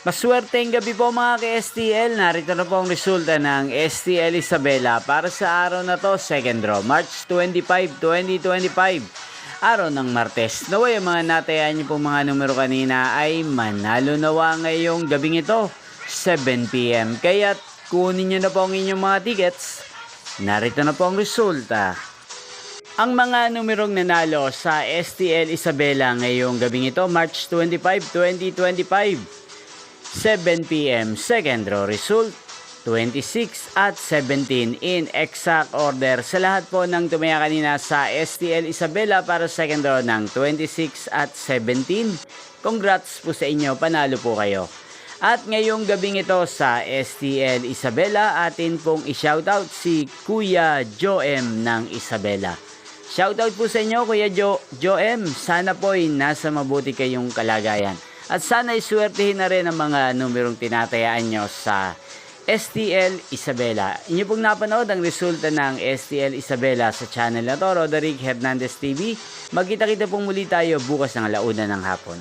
Maswerteng gabi po mga ka-STL. Narito na po ang resulta ng STL Isabela para sa araw na to, second draw, March 25, 2025. Araw ng Martes. Naway ang mga natayaan niyo pong mga numero kanina ay manalo nawa ngayong gabing ito, 7 PM. Kaya kunin niyo na po ang inyong mga tickets. Narito na po ang resulta. Ang mga numerong nanalo sa STL Isabela ngayong gabing ito, March 25, 2025. 7 PM, second draw result, 26 at 17 in exact order. Sa lahat po ng tumaya kanina sa STL Isabela para second draw ng 26 at 17, congrats po sa inyo, panalo po kayo. At ngayong gabing ito sa STL Isabela, atin pong i-shoutout si Kuya Joem ng Isabela. Shoutout po sa inyo Kuya Joem, sana po ay nasa mabuti kayong kalagayan. At sana iswertihin na rin ang mga numerong tinatayaan nyo sa STL Isabela. Inyo pong napanood ang resulta ng STL Isabela sa channel na to, Roderick Hernandez TV. Magkita-kita pong muli tayo bukas ng 1:00 ng hapon.